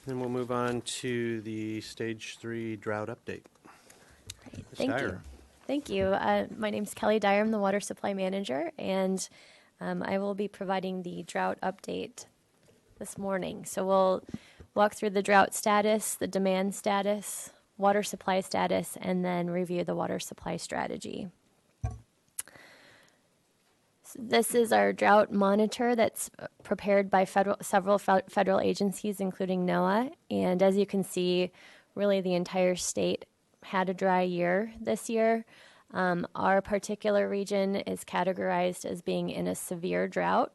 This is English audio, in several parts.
Then we'll move on to the Stage 3 drought update. Ms. Thank Dyer. you. Thank you. My name's Kelly Dyer. I'm the Water Supply Manager, and I will be providing the drought update this morning. So we'll walk through the drought status, the demand status, water supply status, and then review the water supply strategy. So this is our drought monitor that's prepared by several federal agencies, including NOAA. And as you can see, really the entire state had a dry year this year. Our particular region is categorized as being in a severe drought.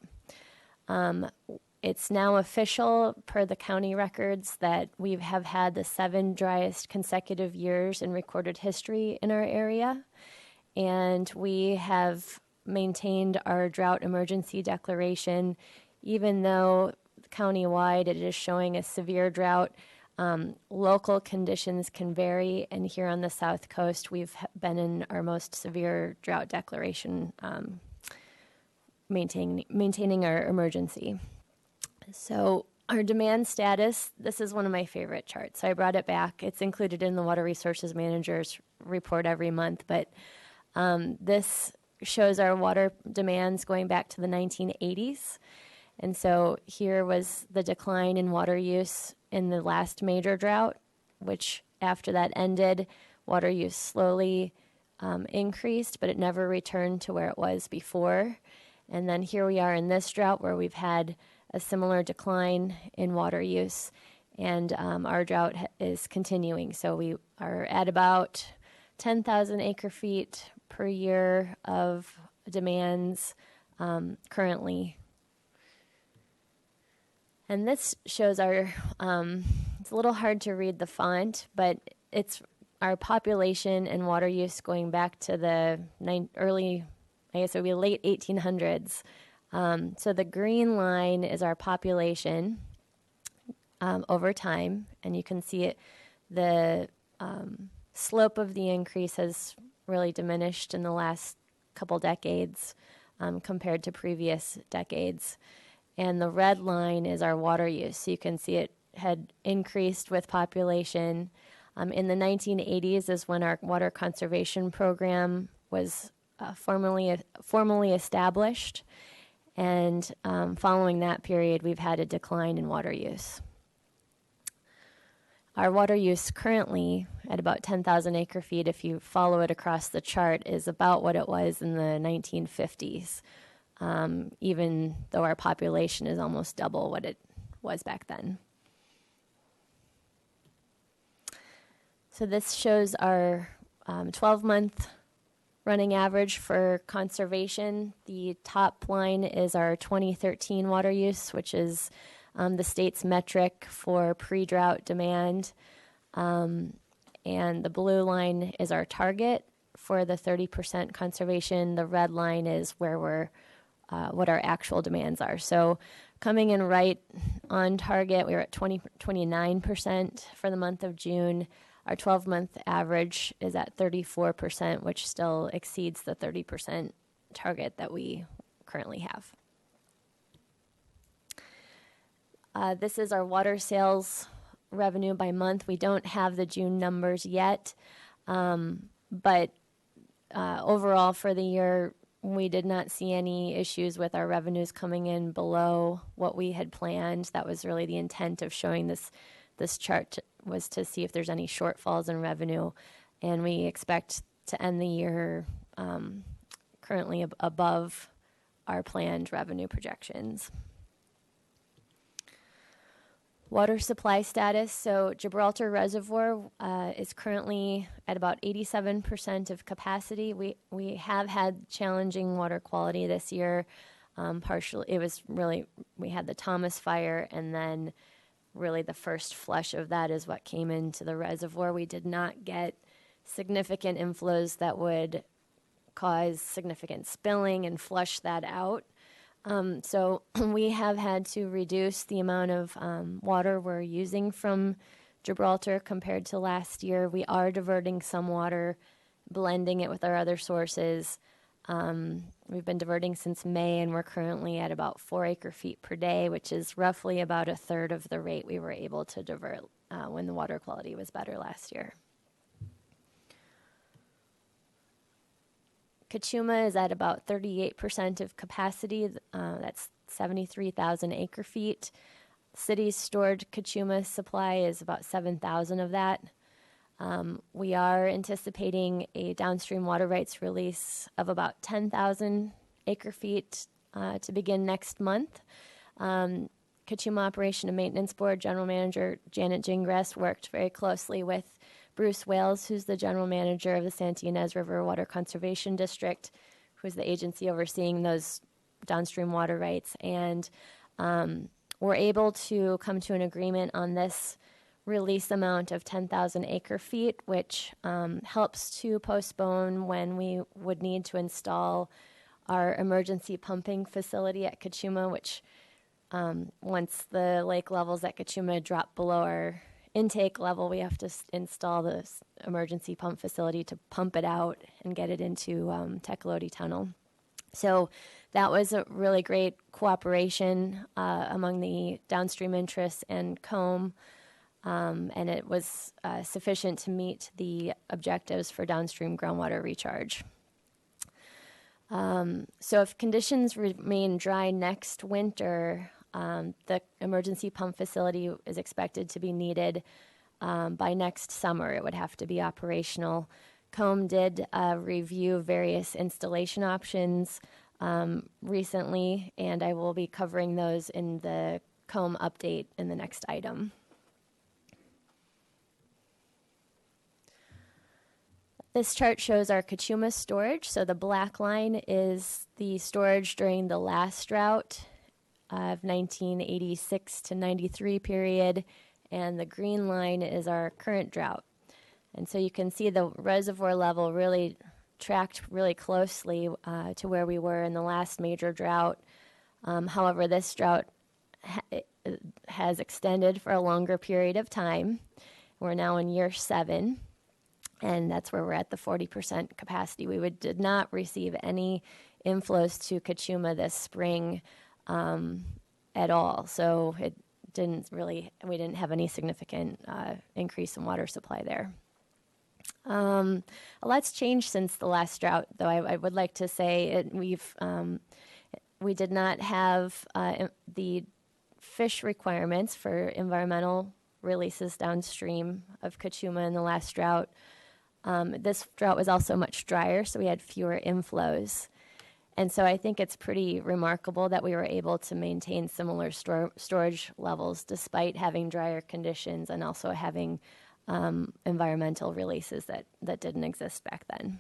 It's now official per the county records that we have had the 7 driest consecutive years in recorded history in our area. And we have maintained our drought emergency declaration, even though countywide it is showing a severe drought. Local conditions can vary, and here on the South Coast, we've been in our most severe drought declaration, maintaining our emergency. So our demand status, this is one of my favorite charts. So I brought it back. It's included in the Water Resources Manager's report every month, but this shows our water demands going back to the 1980s. And so here was the decline in water use in the last major drought, which after that ended, water use slowly increased, but it never returned to where it was before. And then here we are in this drought where we've had a similar decline in water use, and our drought is continuing. So we are at about 10,000 acre feet per year of demands currently. And this shows our, it's a little hard to read the font, but it's our population and water use going back to the early, I guess it would be late 1800s. So the green line is our population over time, and you can see it. The slope of the increase has really diminished in the last couple decades compared to previous decades. And the red line is our water use. So you can see it had increased with population. In the 1980s is when our water conservation program was formally established. And following that period, we've had a decline in water use. Our water use currently at about 10,000 acre feet, if you follow it across the chart, is about what it was in the 1950s, even though our population is almost double what it was back then. So this shows our 12-month running average for conservation. The top line is our 2013 water use, which is the state's metric for pre-drought demand. And the blue line is our target for the 30% conservation. The red line is where we're, what our actual demands are. So coming in right on target, we were at 29% for the month of June. Our 12-month average is at 34%, which still exceeds the 30% target that we currently have. This is our water sales revenue by month. We don't have the June numbers yet, but overall for the year, we did not see any issues with our revenues coming in below what we had planned. That was really the intent of showing this chart, was to see if there's any shortfalls in revenue, and we expect to end the year currently above our planned revenue projections. Water supply status. So Gibraltar Reservoir is currently at about 87% of capacity. We have had challenging water quality this year. Partially, it was really, we had the Thomas fire, and then really the first flush of that is what came into the reservoir. We did not get significant inflows that would cause significant spilling and flush that out. So we have had to reduce the amount of water we're using from Gibraltar compared to last year. We are diverting some water, blending it with our other sources, We've been diverting since May, and we're currently at about 4 acre-feet per day, which is roughly about a third of the rate we were able to divert when the water quality was better last year. Cachuma is at about 38% of capacity. That's 73,000 acre-feet. City's stored Cachuma supply is about 7,000 of that. We are anticipating a downstream water rights release of about 10,000 acre-feet to begin next month. Cachuma Operation and Maintenance Board General Manager Janet Gingras worked very closely with Bruce Wales, who's the General Manager of the Santa Ynez River Water Conservation District, who's the agency overseeing those downstream water rights. And we're able to come to an agreement on this release amount of 10,000 acre-feet, which helps to postpone when we would need to install our emergency pumping facility at Cachuma, which once the lake levels at Cachuma drop below our intake level, we have to install this emergency pump facility to pump it out and get it into Tecolote Tunnel. So that was a really great cooperation among the downstream interests and COMB, and it was sufficient to meet the objectives for downstream groundwater recharge. So if conditions remain dry next winter, the emergency pump facility is expected to be needed by next summer. It would have to be operational. COMB did review various installation options recently, and I will be covering those in the COMB update in the next item. This chart shows our Cachuma storage. So the black line is the storage during the last drought of 1986 to 93 period, and the green line is our current drought. And so you can see the reservoir level really tracked really closely to where we were in the last major drought. However, this drought has extended for a longer period of time. We're now in year 7. And that's where we're at the 40% capacity. We did not receive any inflows to Cachuma this spring at all. So it didn't really, we didn't have any significant increase in water supply there. A lot's changed since the last drought, though I would like to say we did not have the fish requirements for environmental releases downstream of Cachuma in the last drought. This drought was also much drier, so we had fewer inflows. And so I think it's pretty remarkable that we were able to maintain similar storage levels despite having drier conditions and also having environmental releases that didn't exist back then.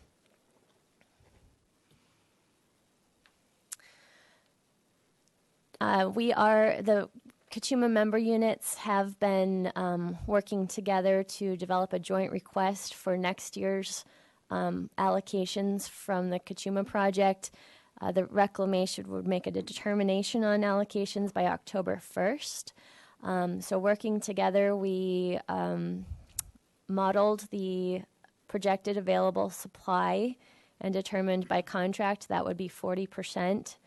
The Cachuma member units have been working together to develop a joint request for next year's allocations from the Cachuma project. The reclamation would make a determination on allocations by October 1st. So working together, we modeled the projected available supply and determined by contract that would be 40%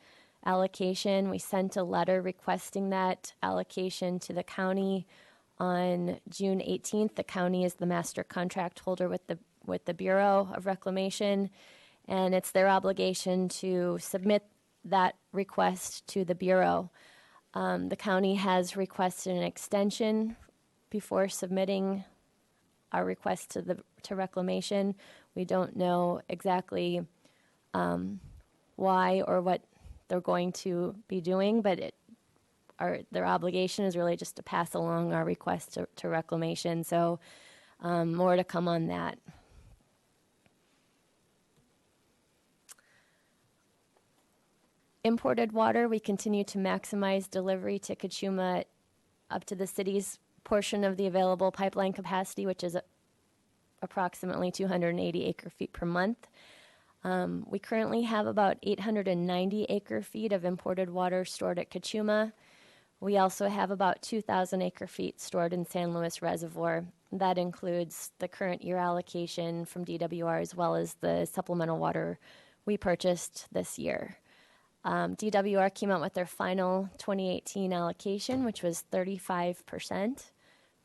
allocation. We sent a letter requesting that allocation to the county on June 18th. The county is the master contract holder with the Bureau of Reclamation, and it's their obligation to submit that request to the Bureau. The county has requested an extension before submitting our request to Reclamation. We don't know exactly why or what they're going to be doing, but their obligation is really just to pass along our request to Reclamation. So more to come on that. Imported water, we continue to maximize delivery to Cachuma up to the city's portion of the available pipeline capacity, which is approximately 280 acre-feet per month. We currently have about 890 acre-feet of imported water stored at Cachuma. We also have about 2,000 acre-feet stored in San Luis Reservoir. That includes the current year allocation from DWR as well as the supplemental water we purchased this year. DWR came out with their final 2018 allocation, which was 35%,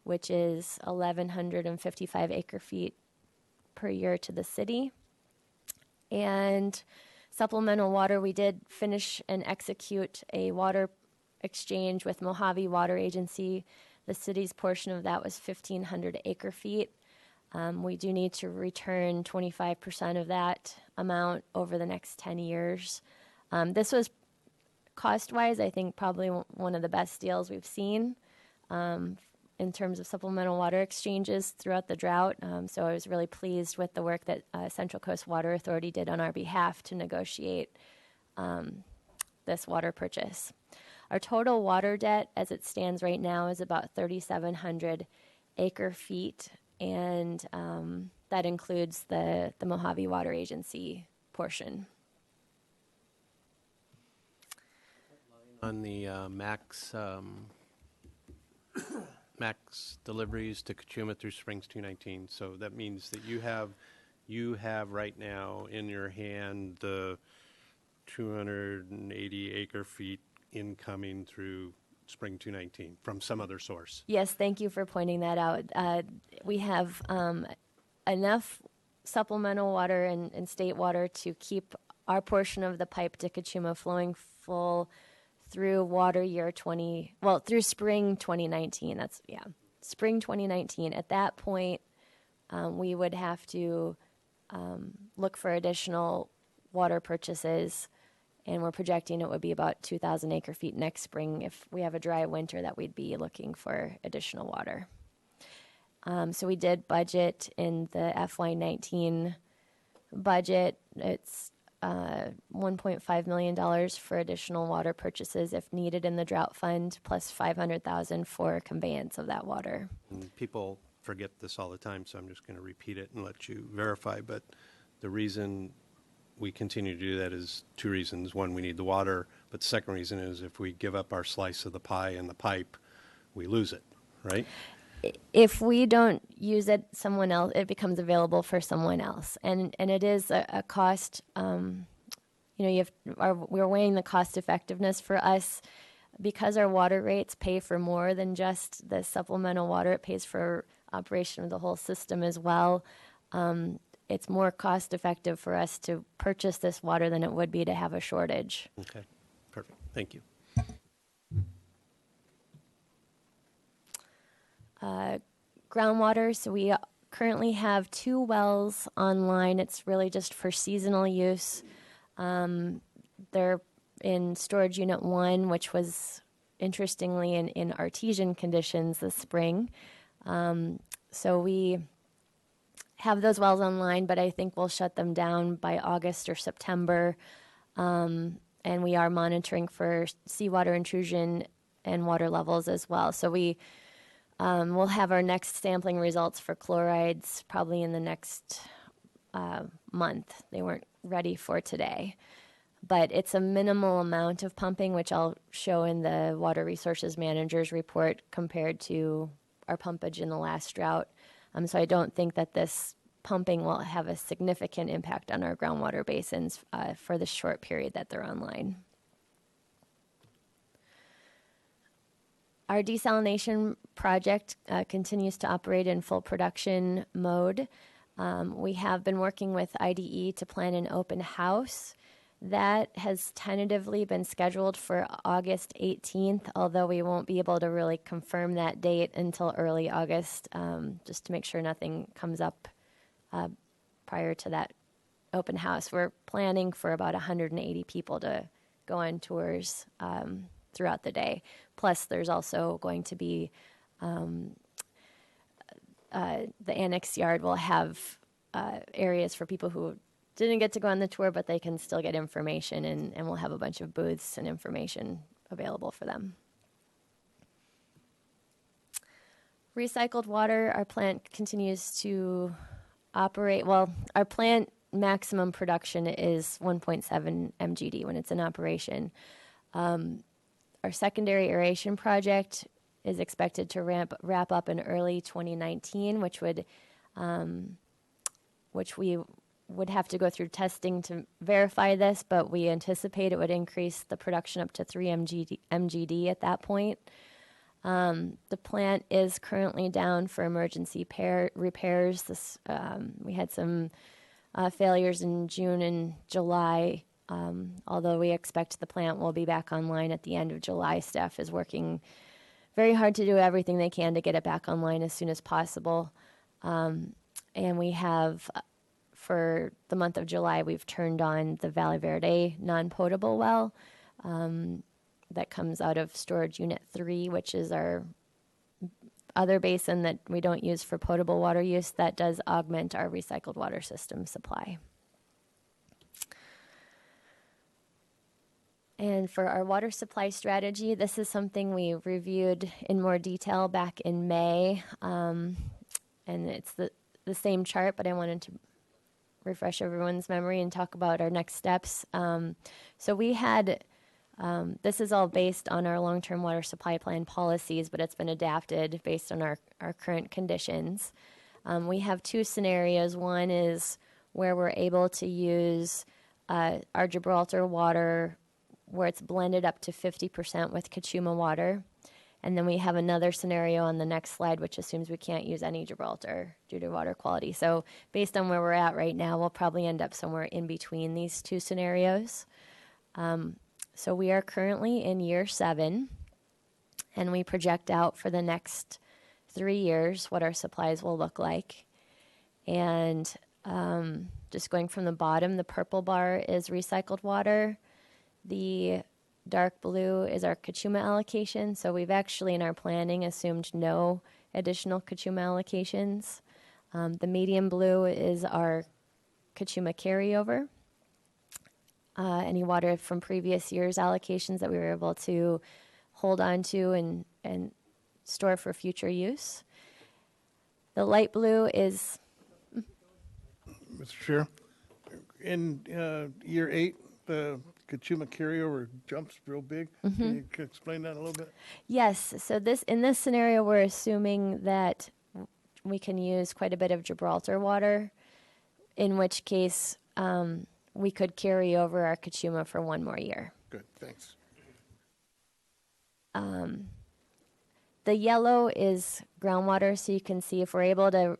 which is 1,155 acre feet per year to the city. And supplemental water, we did finish and execute a water exchange with Mojave Water Agency. The city's portion of that was 1,500 acre feet. We do need to return 25% of that amount over the next 10 years. This was, cost-wise, I think probably one of the best deals we've seen in terms of supplemental water exchanges throughout the drought. So I was really pleased with the work that Central Coast Water Authority did on our behalf to negotiate this water purchase. Our total water debt, as it stands right now, is about 3,700 acre feet, and that includes the Mojave Water Agency portion. On the max deliveries to Cachuma through Springs 219. So that means that you have right now in your hand the 280 acre feet incoming through Spring 219 from some other source. Yes, thank you for pointing that out. We have enough supplemental water and state water to keep our portion of the pipe to Cachuma flowing full through through spring 2019. Spring 2019. At that point, we would have to look for additional water purchases, and we're projecting it would be about 2,000 acre feet next spring. If we have a dry winter, that we'd be looking for additional water. So we did budget in the FY19 budget. It's $1.5 million for additional water purchases if needed in the drought fund, plus $500,000 for conveyance of that water. And people forget this all the time, so I'm just going to repeat it and let you verify. But the reason we continue to do that is two reasons. One, we need the water, but the second reason is if we give up our slice of the pie in the pipe, we lose it, right? If we don't use it, it becomes available for someone else, and it is a cost. We're weighing the cost effectiveness for us because our water rates pay for more than just the supplemental water. It pays for operation of the whole system as well. It's more cost effective for us to purchase this water than it would be to have a shortage. Okay, perfect. Thank you. Groundwater, so we currently have 2 wells online. It's really just for seasonal use. They're in storage unit 1, which was interestingly in artesian conditions this spring. So we have those wells online, but I think we'll shut them down by August or September. And we are monitoring for seawater intrusion and water levels as well. So we'll have our next sampling results for chlorides probably in the next month. They weren't ready for today. But it's a minimal amount of pumping, which I'll show in the Water Resources Manager's report compared to our pumpage in the last drought. So I don't think that this pumping will have a significant impact on our groundwater basins for the short period that they're online. Our desalination project continues to operate in full production mode. We have been working with IDE to plan an open house. That has tentatively been scheduled for August 18th, although we won't be able to really confirm that date until early August, just to make sure nothing comes up prior to that open house. We're planning for about 180 people to go on tours throughout the day. Plus, there's also going to be the annex yard will have areas for people who didn't get to go on the tour, but they can still get information, and we'll have a bunch of booths and information available for them. Recycled water, our plant continues to operate. Well, our plant maximum production is 1.7 MGD when it's in operation. Our secondary aeration project is expected to wrap up in early 2019, which we would have to go through testing to verify this, but we anticipate it would increase the production up to 3 MGD at that point. The plant is currently down for emergency repairs. We had some failures in June and July, although we expect the plant will be back online at the end of July. Staff is working very hard to do everything they can to get it back online as soon as possible. And we have, for the month of July, we've turned on the Valley Verde non-potable well that comes out of Storage Unit 3, which is our other basin that we don't use for potable water use. That does augment our recycled water system supply. And for our water supply strategy, this is something we reviewed in more detail back in May. And it's the same chart, but I wanted to refresh everyone's memory and talk about our next steps. So we had, this is all based on our long-term water supply plan policies, but it's been adapted based on our current conditions. We have two scenarios. One is where we're able to use our Gibraltar water where it's blended up to 50% with Cachuma water. And then we have another scenario on the next slide, which assumes we can't use any Gibraltar due to water quality. So based on where we're at right now, we'll probably end up somewhere in between these two scenarios. So we are currently in year 7, and we project out for the next 3 years what our supplies will look like. And just going from the bottom, the purple bar is recycled water. The dark blue is our Cachuma allocation. So we've actually, in our planning, assumed no additional Cachuma allocations. The medium blue is our Cachuma carryover. Any water from previous years' allocations that we were able to hold on to and store for future use. The light blue is... Mr. Chair, in year 8, the Cachuma carryover jumps real big. Can you explain that a little bit? Yes. So in this scenario, we're assuming that we can use quite a bit of Gibraltar water, in which case we could carry over our Cachuma for 1 more year. Good, thanks. The yellow is groundwater, so you can see if we're able to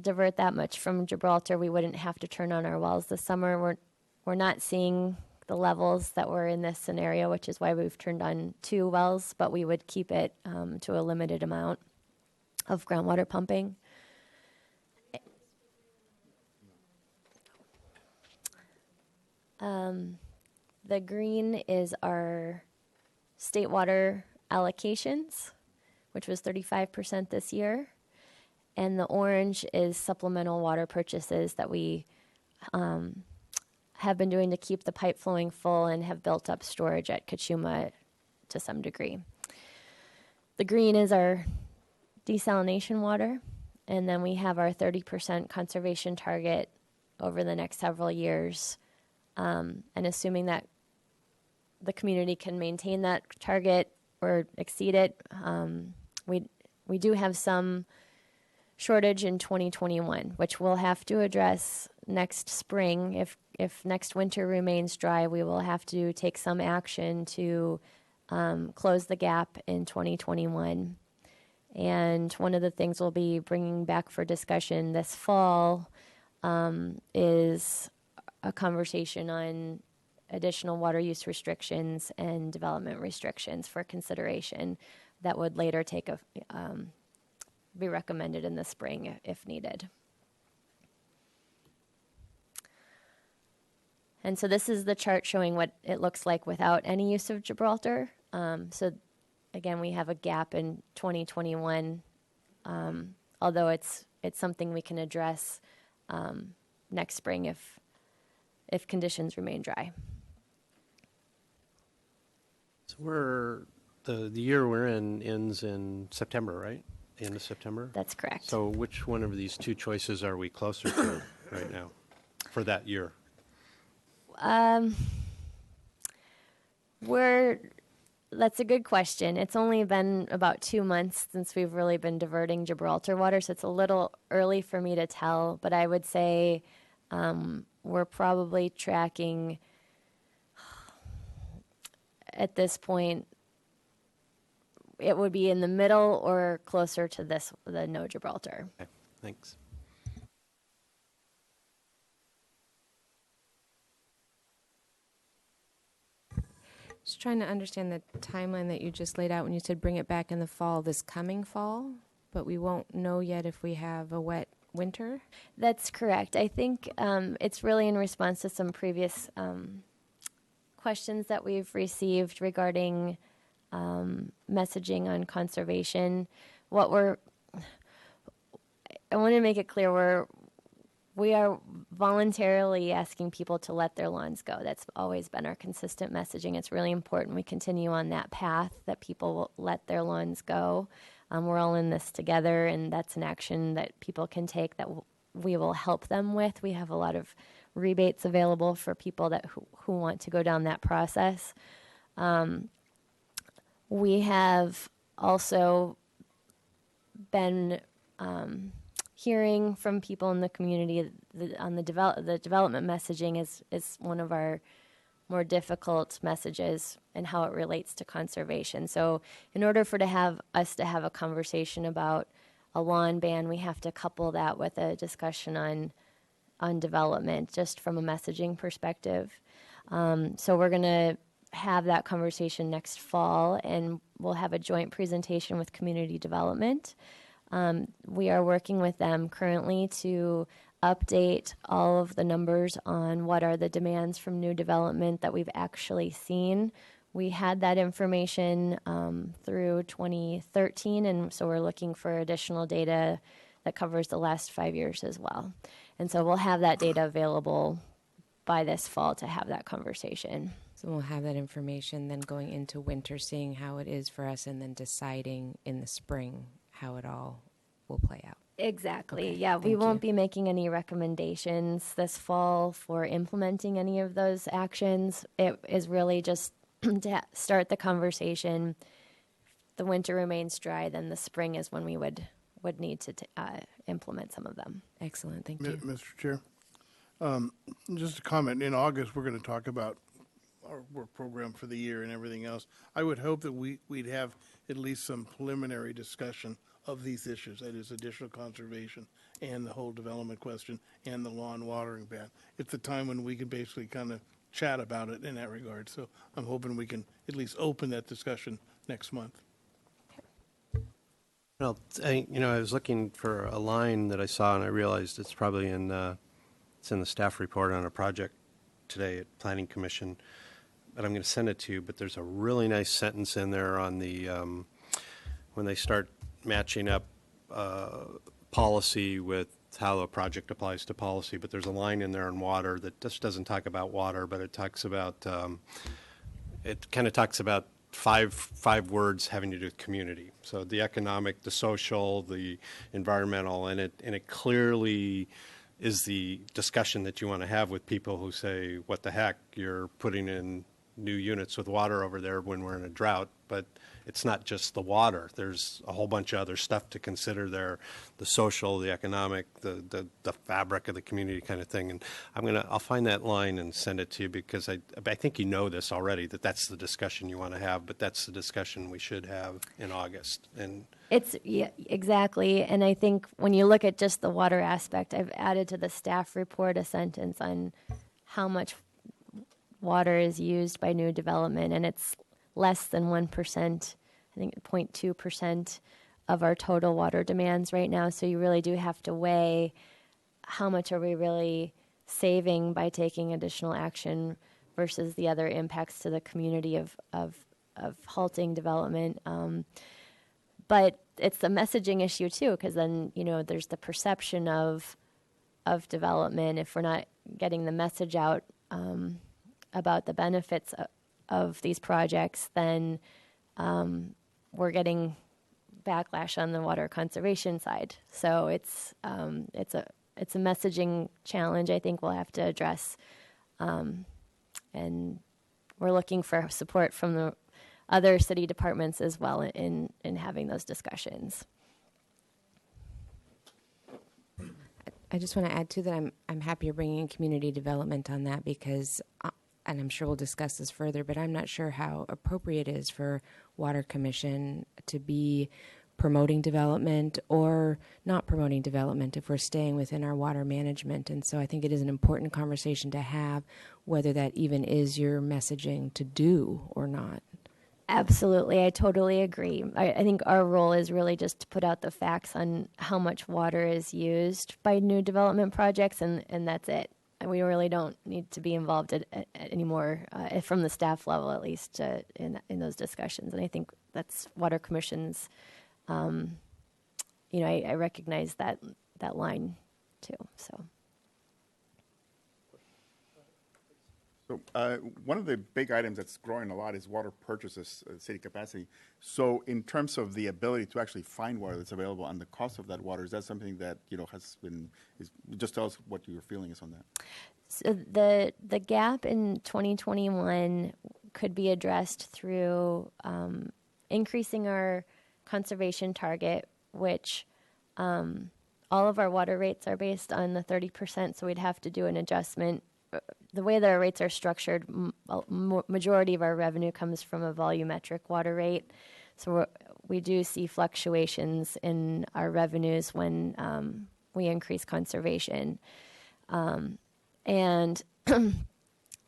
divert that much from Gibraltar, we wouldn't have to turn on our wells this summer. We're not seeing the levels that were in this scenario, which is why we've turned on 2 wells, but we would keep it to a limited amount of groundwater pumping. The green is our state water allocations, which was 35% this year. And the orange is supplemental water purchases that we have been doing to keep the pipe flowing full and have built up storage at Cachuma to some degree. The green is our desalination water, and then we have our 30% conservation target over the next several years. And assuming that the community can maintain that target or exceed it, we do have some shortage in 2021, which we'll have to address next spring. If next winter remains dry, we will have to take some action to close the gap in 2021. And one of the things we'll be bringing back for discussion this fall is a conversation on additional water use restrictions and development restrictions for consideration that would later be recommended in the spring if needed. And so this is the chart showing what it looks like without any use of Gibraltar. So again, we have a gap in 2021, although it's something we can address next spring if conditions remain dry. So the year we're in ends in September, right? The end of September? That's correct. So which one of these 2 choices are we closer to right now for that year? That's a good question. It's only been about 2 months since we've really been diverting Gibraltar water, so it's a little early for me to tell, but I would say We're probably tracking at this point, it would be in the middle or closer to the no Gibraltar. Okay, thanks. Just trying to understand the timeline that you just laid out when you said bring it back in the fall, this coming fall, but we won't know yet if we have a wet winter? That's correct. I think it's really in response to some previous questions that we've received regarding messaging on conservation. I want to make it clear we are voluntarily asking people to let their lawns go. That's always been our consistent messaging. It's really important we continue on that path, that people will let their lawns go. We're all in this together, and that's an action that people can take that we will help them with. We have a lot of rebates available for people who want to go down that process. We have also been hearing from people in the community on the development messaging is one of our more difficult messages and how it relates to conservation. So in order for us to have a conversation about a lawn ban, we have to couple that with a discussion on development, just from a messaging perspective. So we're going to have that conversation next fall, and we'll have a joint presentation with community development. We are working with them currently to update all of the numbers on what are the demands from new development that we've actually seen. We had that information through 2013, and so we're looking for additional data that covers the last 5 years as well. And so we'll have that data available by this fall to have that conversation. So we'll have that information then going into winter, seeing how it is for us, and then deciding in the spring how it all will play out. Exactly. Okay, Yeah, we thank won't you. be making any recommendations this fall for implementing any of those actions. It is really just to start the conversation. The winter remains dry, then the spring is when we would need to implement some of them. Excellent, thank you. Mr. Chair, just a comment. In August, we're going to talk about our work program for the year and everything else. I would hope that we'd have at least some preliminary discussion of these issues, that is additional conservation and the whole development question and the lawn watering ban. It's the time when we can basically kind of chat about it in that regard. So I'm hoping we can at least open that discussion next month. Well, I was looking for a line that I saw, and I realized it's probably it's in the staff report on a project today at Planning Commission, but I'm going to send it to you. But there's a really nice sentence in there on the when they start matching up policy with how a project applies to policy. But there's a line in there on water that just doesn't talk about water, but it talks about five words having to do with community. So the economic, the social, the environmental, and it clearly is the discussion that you want to have with people who say, what the heck, you're putting in new units with water over there when we're in a drought. But it's not just the water. There's a whole bunch of other stuff to consider there, the social, the economic, the fabric of the community kind of thing. And I'll find that line and send it to you, because I think you know this already, that's the discussion you want to have, but that's the discussion we should have in August. And Yeah, exactly. And I think when you look at just the water aspect, I've added to the staff report a sentence on how much water is used by new development, and it's less than 1%, I think 0.2% of our total water demands right now. So you really do have to weigh how much are we really saving by taking additional action versus the other impacts to the community of halting development. But it's the messaging issue too, because then, there's the perception of development. If we're not getting the message out about the benefits of these projects, then we're getting backlash on the water conservation side. So it's a messaging challenge I think we'll have to address, and we're looking for support from the other city departments as well in having those discussions. I just want to add to that. I'm happy you're bringing in community development on that because, and I'm sure we'll discuss this further, but I'm not sure how appropriate it is for Water Commission to be promoting development or not promoting development if we're staying within our water management. And so I think it is an important conversation to have, whether that even is your messaging to do or not. Absolutely, I totally agree. I think our role is really just to put out the facts on how much water is used by new development projects, and that's it. And we really don't need to be involved anymore, from the staff level at least, in those discussions. And I think that's Water Commission's. I recognize that line too. So. So one of the big items that's growing a lot is water purchases, city capacity. So in terms of the ability to actually find water that's available and the cost of that water, is that something that has been? Just tell us what your feeling is on that. So the gap in 2021 could be addressed through increasing our conservation target, which all of our water rates are based on the 30%, so we'd have to do an adjustment. The way that our rates are structured, majority of our revenue comes from a volumetric water rate. So we do see fluctuations in our revenues when we increase conservation. And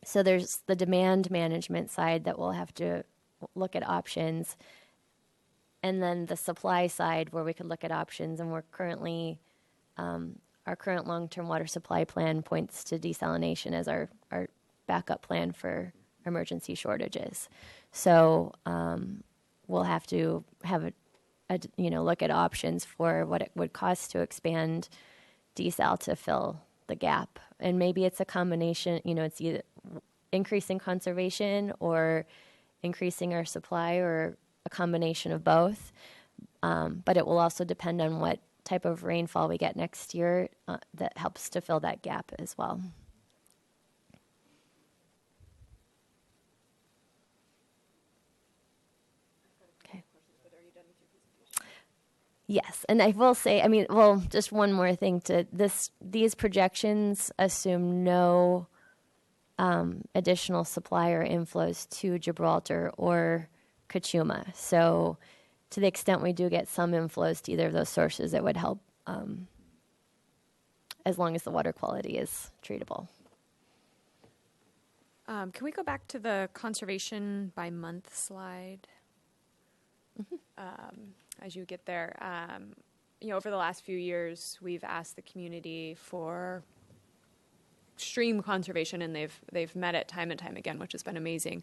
so there's the demand management side that we'll have to look at options. And then the supply side where we could look at options, and we're currently our current long-term water supply plan points to desalination as our backup plan for emergency shortages. So we'll have to have look at options for what it would cost to expand desal to fill the gap. And maybe it's a combination, it's either increasing conservation or increasing our supply or a combination of both. But it will also depend on what type of rainfall we get next year that helps to fill that gap as well. Okay. Yes, and I will say, just one more thing to this. These projections assume no additional supply or inflows to Gibraltar or Cachuma. So to the extent we do get some inflows to either of those sources, it would help as long as the water quality is treatable. Can we go back to the conservation by month slide? As you get there, over the last few years, we've asked the community for extreme conservation, and they've met it time and time again, which has been amazing.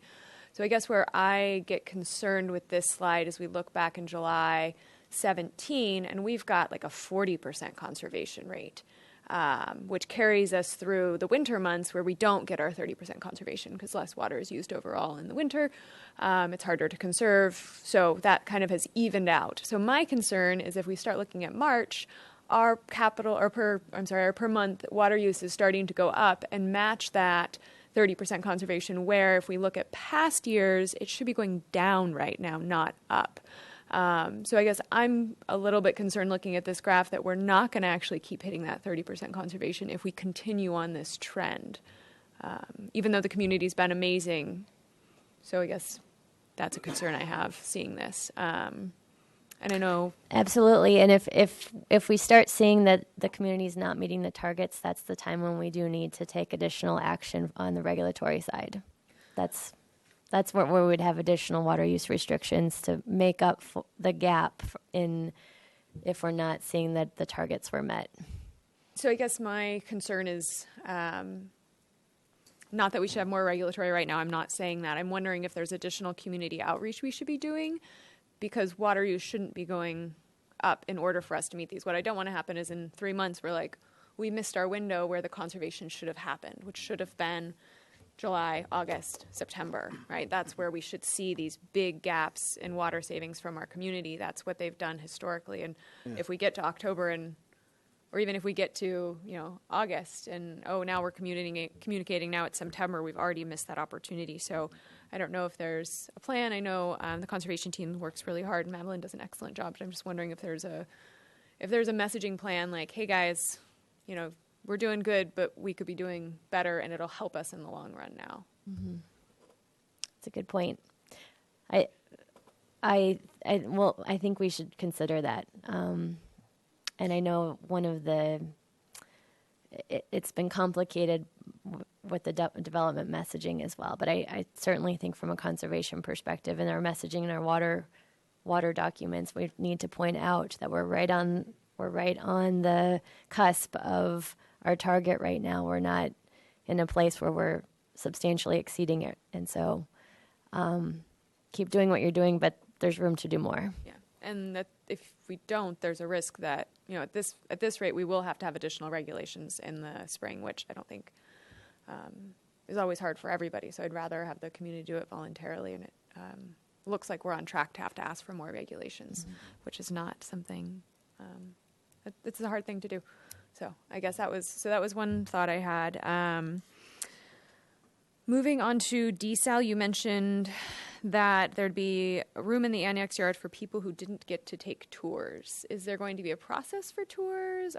So I guess where I get concerned with this slide is we look back in July 17, and we've got like a 40% conservation rate, which carries us through the winter months where we don't get our 30% conservation because less water is used overall in the winter. It's harder to conserve, so that kind of has evened out. So my concern is if we start looking at March, our per month water use is starting to go up and match that 30% conservation, where if we look at past years, it should be going down right now, not up. So I guess I'm a little bit concerned looking at this graph that we're not going to actually keep hitting that 30% conservation if we continue on this trend, even though the community's been amazing. So I guess that's a concern I have seeing this. And I know absolutely, and if we start seeing that the community is not meeting the targets, that's the time when we do need to take additional action on the regulatory side. That's where we'd have additional water use restrictions to make up for the gap if we're not seeing that the targets were met. So I guess my concern is not that we should have more regulatory right now. I'm not saying that. I'm wondering if there's additional community outreach we should be doing, because water use shouldn't be going up in order for us to meet these. What I don't want to happen is in 3 months we're like, we missed our window where the conservation should have happened, which should have been July, August, September, right? That's where we should see these big gaps in water savings from our community. That's what they've done historically. And if we get to October or even if we get to, August and, now we're communicating now it's September, we've already missed that opportunity. So I don't know if there's a plan. I know the conservation team works really hard. Madeline does an excellent job, but I'm just wondering if there's a messaging plan like, hey guys, we're doing good, but we could be doing better, and it'll help us in the long run now. That's a good point. I think we should consider that. And I know it's been complicated with the development messaging as well. But I certainly think from a conservation perspective, in our messaging and our water documents, we need to point out that we're right on the cusp of our target right now. We're not in a place where we're substantially exceeding it, and so keep doing what you're doing, but there's room to do more. Yeah, and that if we don't, there's a risk that at this rate we will have to have additional regulations in the spring, which I don't think is always hard for everybody. So I'd rather have the community do it voluntarily, and it looks like we're on track to have to ask for more regulations, which is not something. It's a hard thing to do. So I guess that was one thought I had. Moving on to desal, you mentioned that there'd be a room in the annex yard for people who didn't get to take tours. Is there going to be a process for tours?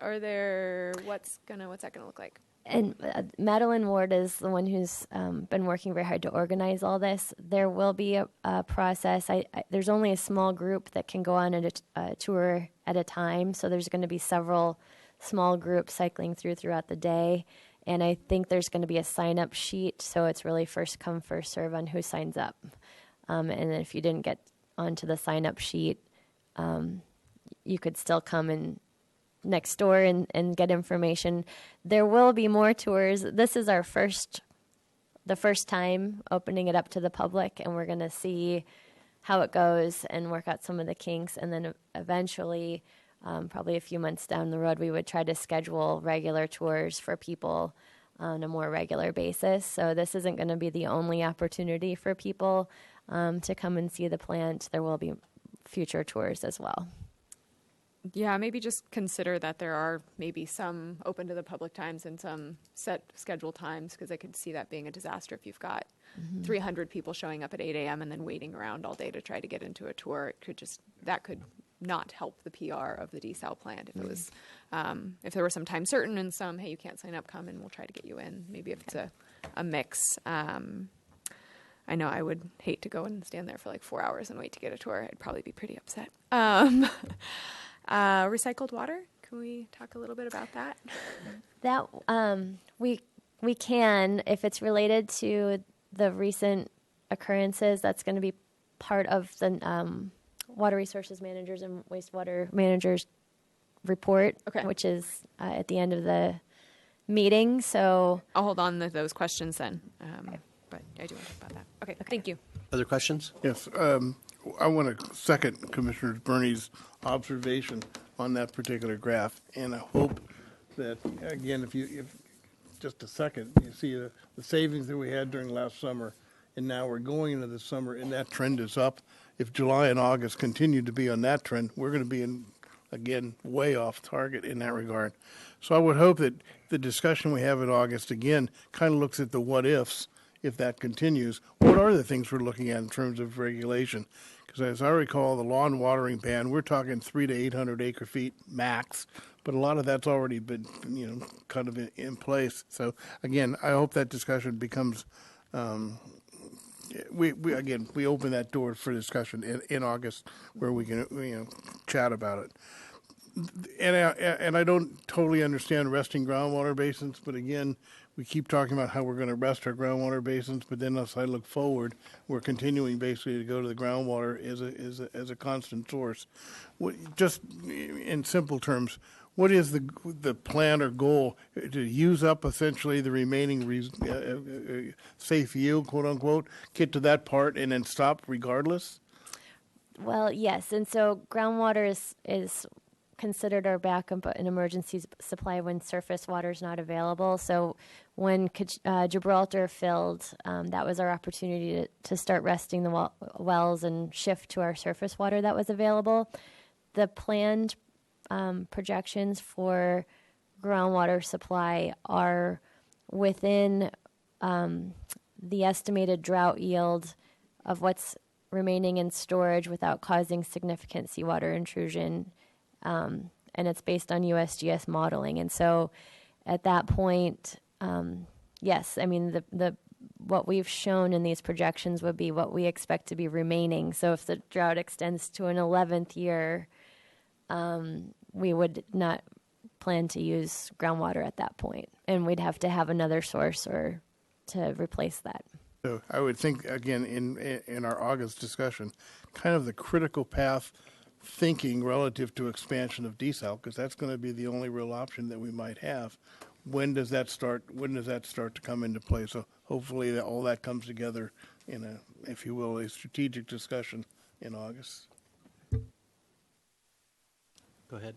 What's that gonna look like? And Madeline Ward is the one who's been working very hard to organize all this. There will be a process. There's only a small group that can go on a tour at a time, so there's going to be several small groups cycling throughout the day. And I think there's going to be a sign-up sheet, so it's really first come, first serve on who signs up. And then if you didn't get onto the sign-up sheet, you could still come in next door and get information. There will be more tours. This is the first time opening it up to the public, and we're going to see how it goes and work out some of the kinks. And then eventually, probably a few months down the road, we would try to schedule regular tours for people on a more regular basis. So this isn't going to be the only opportunity for people to come and see the plant. There will be future tours as well. Yeah, maybe just consider that there are maybe some open to the public times and some set scheduled times, because I could see that being a disaster if you've got 300 people showing up at 8 a.m. and then waiting around all day to try to get into a tour. That could not help the PR of the desal plant if it was, if there was some time certain and some, hey, you can't sign up, come and we'll try to get you in. Maybe if it's a mix. I know I would hate to go and stand there for like 4 hours and wait to get a tour. I'd probably be pretty upset. Recycled water. Can we talk a little bit about that? That we can, if it's related to the recent occurrences. That's going to be part of the water resources managers and wastewater managers report, which is at the end of the meeting. So I'll hold on to those questions then. But I do want to talk about that. Okay. Thank you. Other questions? Yes, I want to second Commissioner Bernie's observation on that particular graph, and I hope that, again, if just a second, you see the savings that we had during last summer, and now we're going into the summer, and that trend is up. If July and August continue to be on that trend, we're going to be again, way off target in that regard. So I would hope that the discussion we have in August, again, kind of looks at the what-ifs. If that continues, what are the things we're looking at in terms of regulation? Because as I recall, the lawn watering ban, we're talking 300 to 800 acre feet max, but a lot of that's already been, kind of in place. So again, I hope that discussion becomes, we open that door for discussion in August where we can, chat about it. And I don't totally understand resting groundwater basins, but again, we keep talking about how we're going to rest our groundwater basins, but then as I look forward, we're continuing basically to go to the groundwater as a constant source. Just in simple terms, what is the plan or goal to use up essentially the remaining safe yield, quote unquote, get to that part and then stop regardless? Well, yes, and so groundwater is considered our backup an emergency supply when surface water is not available. So when Gibraltar filled, that was our opportunity to start resting the wells and shift to our surface water that was available. The planned projections for groundwater supply are within the estimated drought yield of what's remaining in storage without causing significant seawater intrusion. And it's based on USGS modeling. And so at that point, yes, I mean, the what we've shown in these projections would be what we expect to be remaining. So if the drought extends to an 11th year, we would not plan to use groundwater at that point, and we'd have to have another source or to replace that. So I would think, again, in our August discussion, kind of the critical path thinking relative to expansion of desal, because that's going to be the only real option that we might have. When does that start to come into play? So hopefully that all that comes together in a, if you will, a strategic discussion in August. Go ahead.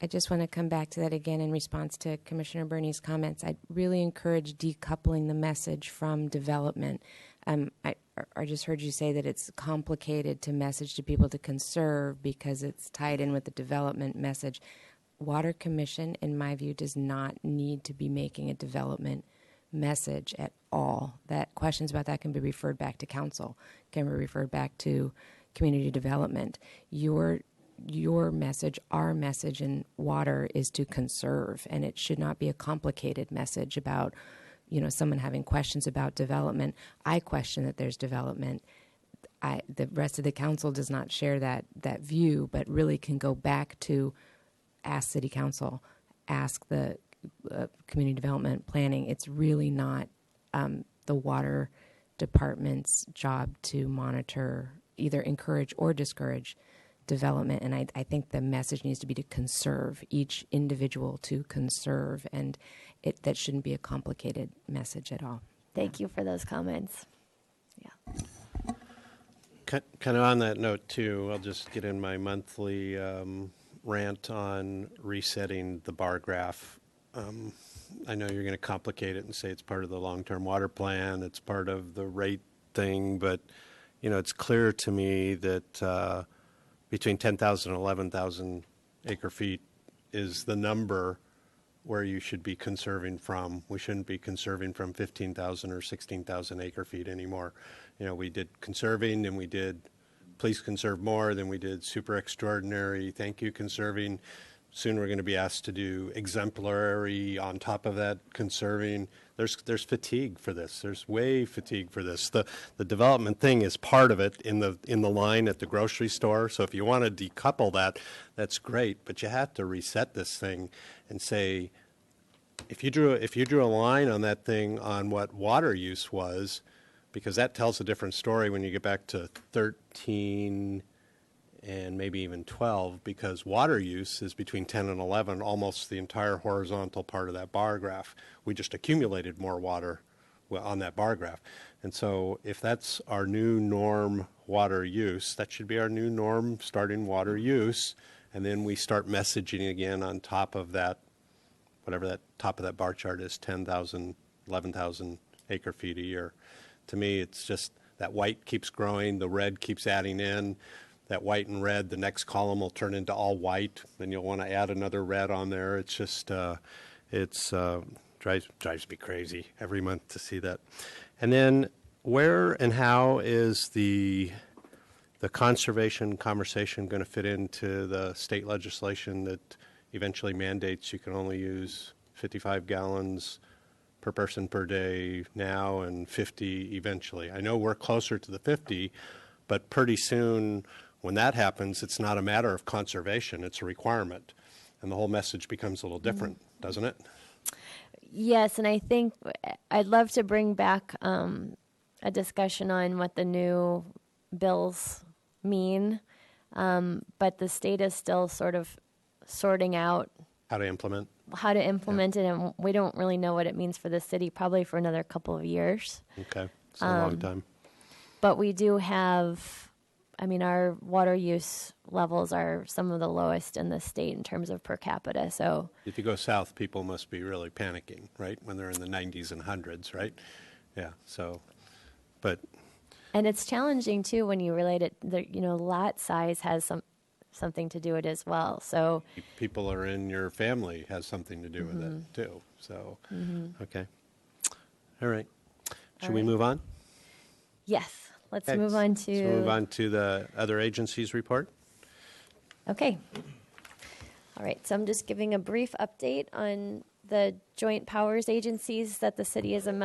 I just want to come back to that again in response to Commissioner Burney's comments. I really encourage decoupling the message from development. I just heard you say that it's complicated to message to people to conserve because it's tied in with the development message. Water Commission, in my view, does not need to be making a development message at all. That questions about that can be referred back to council, can be referred back to community development. Your message, our message in water is to conserve, and it should not be a complicated message about, someone having questions about development. I question that there's development. The rest of the council does not share that view, but really can go back to ask City Council, ask the community development planning. It's really not the water department's job to monitor, either encourage or discourage development, and I think the message needs to be to conserve, each individual to conserve, and that shouldn't be a complicated message at all. Thank you for those comments. Yeah. Kind of on that note, too, I'll just get in my monthly rant on resetting the bar graph. I know you're going to complicate it and say it's part of the long-term water plan, it's part of the rate thing, but, it's clear to me that between 10,000 and 11,000 acre feet is the number where you should be conserving from. We shouldn't be conserving from 15,000 or 16,000 acre feet anymore. We did conserving, and we did please conserve more, then we did super extraordinary, thank you conserving. Soon we're going to be asked to do exemplary on top of that conserving. There's fatigue for this. There's way fatigue for this. The development thing is part of it in the line at the grocery store. So if you want to decouple that, that's great. But you have to reset this thing and say, if you drew a line on that thing on what water use was, because that tells a different story when you get back to 13 and maybe even 12, because water use is between 10 and 11, almost the entire horizontal part of that bar graph. We just accumulated more water on that bar graph. And so if that's our new norm water use, that should be our new norm starting water use. And then we start messaging again on top of that, whatever that top of that bar chart is, 10,000, 11,000 acre feet a year. To me, it's just that white keeps growing, the red keeps adding in. That white and red, the next column will turn into all white, then you'll want to add another red on there. It's just, drives me crazy every month to see that. And then where and how is the conservation conversation going to fit into the state legislation that eventually mandates you can only use 55 gallons per person per day now and 50 eventually? I know we're closer to the 50, but pretty soon, when that happens, it's not a matter of conservation, it's a requirement. And the whole message becomes a little different, doesn't it? Yes, and I think I'd love to bring back a discussion on what the new bills mean, but the state is still sort of sorting out How to implement. it, and we don't really know what it means for the city, probably for another couple of years. Okay, it's a long time. But we do have, our water use levels are some of the lowest in the state in terms of per capita. So If you go south, people must be really panicking, right? When they're in the 90s and hundreds, right? Yeah, so, but. And it's challenging too when you relate it, lot size has something to do with it as well. So People are in your family has something to do with it too. So, okay. All right. Should we move on? yes, let's Okay, move on so move to, on to the other agencies report. okay. All right, so I'm just giving a brief update on the joint powers agencies that the city is a member